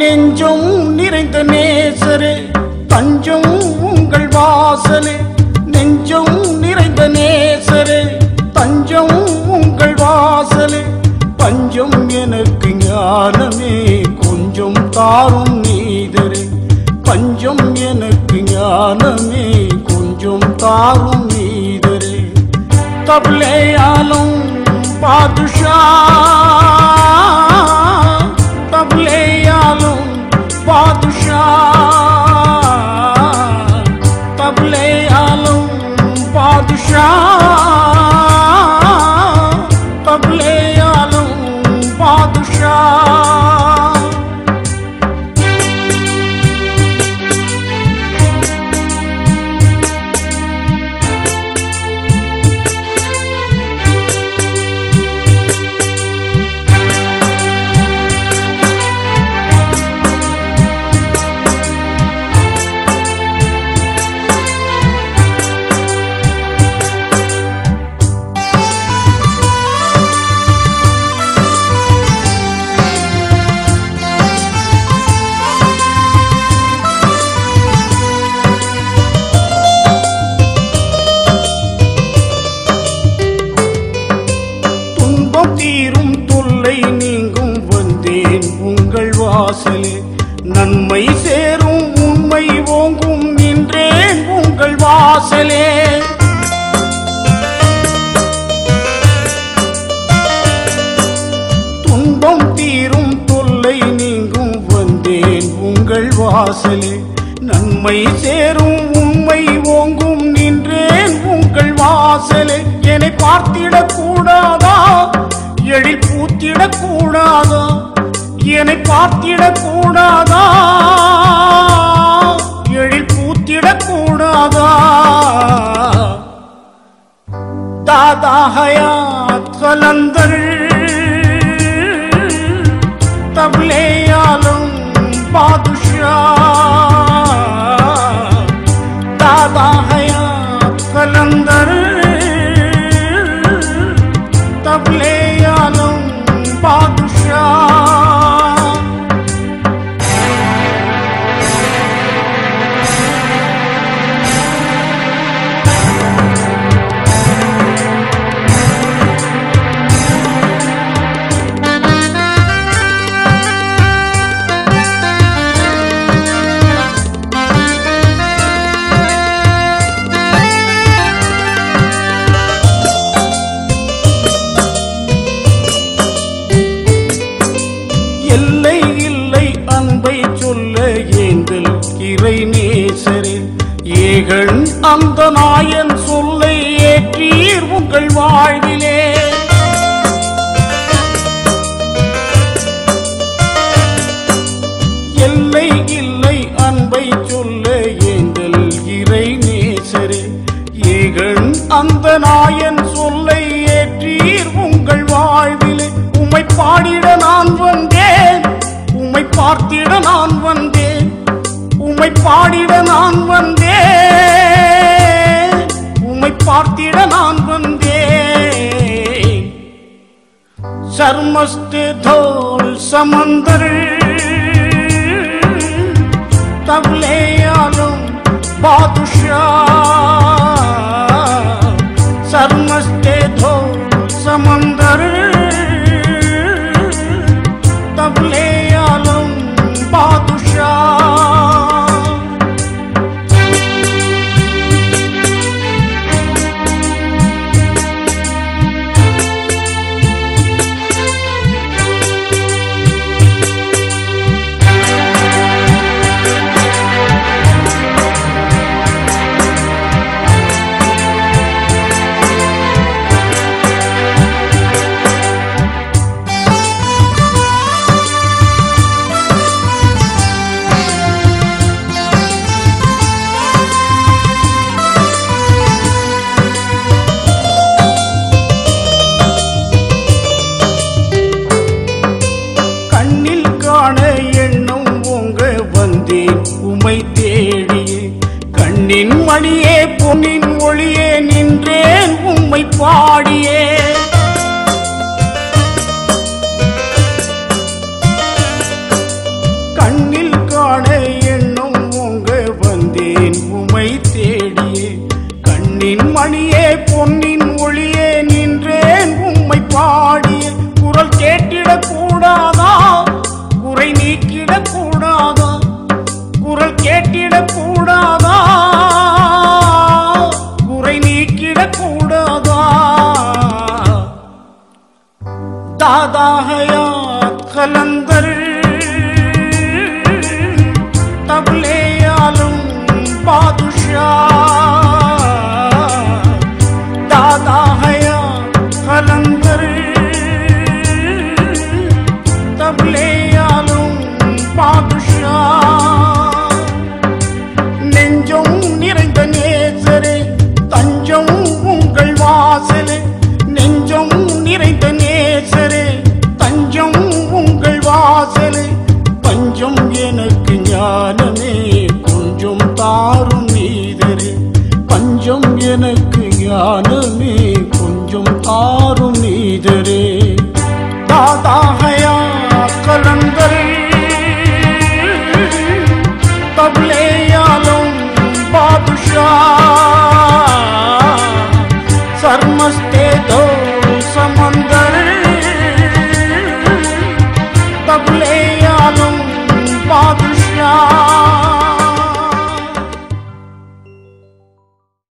நெஞ்சம் நிறைந்த நேசரே தஞ்சம் உங்கள் வாசலே, நெஞ்சம் நிறைந்த நேசரே தஞ்சம் உங்கள் வாசலே, பஞ்சம் எனக்கு ஞானமே கொஞ்சம் தாரும் நீதரே, பஞ்சம் எனக்கு ஞானமே கொஞ்சம் தாரும் நீதரே, தப்லே ஆலம் பாதுஷா तबले आलम बादशाह, तबले आलम बादशाह, तबले आलम बादशाह। தீரும் தொல்லை நீங்கும் வந்தேன் உங்கள் வாசலே, நன்மை சேரும் உண்மை ஓங்கும் நின்றேன் உங்கள் வாசலே, துன்பம் தீரும் தொல்லை நீங்கும் வந்தேன் உங்கள் வாசலே, நன்மை சேரும் உண்மை ஓங்கும் நின்றேன் உங்கள் வாசலே, என்னை பார்த்திடக் கூடாதா எழில் பூத்திடக் கூடாதா, என்னை பார்த்திடக் கூடாதா எழில் பூத்திடக் கூடாதா, தாதா ஹயாத் கலந்தர் தப்லே ஆலம் பாதுஷாஹ், தாதா ஹயாத் கலந்தர் तबले आलम बादशाह। எல்லை இல்லை அன்பை சொல்ல ஏந்தல் இறை நேசரே, ஏகன் அந்த நாயன் சொல்லை ஏற்றீர் உங்கள் வாழ்விலே, எல்லை இல்லை அன்பை சொல்ல ஏந்தல் இறை நேசரே, ஏகன் அந்த நாயன் சொல்லை ஏற்றீர் உங்கள் வாழ்விலே, உம்மை பாடிட நான் வந்தேன் உம்மை பார்த்திட நான் வந்தேன், உம்மை பாடிட நான் வந்தேன் உம்மை பார்த்திட நான் வந்தேன், शर्मस्ते धोल समंदर तबले आलम बादशाह, शर्मस्ते धोल समंदर तबले आलम बादशाह। காண எண்ணம் உங்க வந்தேன் உமை தேடியே கண்ணின் மணியே பொன்னின் ஒளியே நின்றேன் உம்மை பாடியே கண்ணில் காண எண்ணம் உங்க வந்தேன் உமை தேடியே கண்ணின் மணியே பொன்னின் ஒளியே நின்றேன் உம்மை பாடியே குரல் கேட்டிடக் கூடாதா குறை நீக்கிடக் கூடாதா குரல் கேட்டிடக் கூடாதா குறை நீக்கிடக் கூடாதா दादा हयात कलंदर तबले आलम बादशाह दादा हयात कलंदर तबले आलम बादशाह நெஞ்சம் நிறைந்த நேசரே தஞ்சம் உங்கள் வாசலே நெஞ்சம் நிறைந்த நேசரே தஞ்சம் உங்கள் வாசலே பஞ்சம் எனக்கு ஞானமே கொஞ்சம் தாரும் நீதரே பஞ்சம் எனக்கு ஞானமே கொஞ்சம் தாரும் நீதரே दादा हयात कलंदर तबले आलम बादशाह सरमस्ते दो समंदर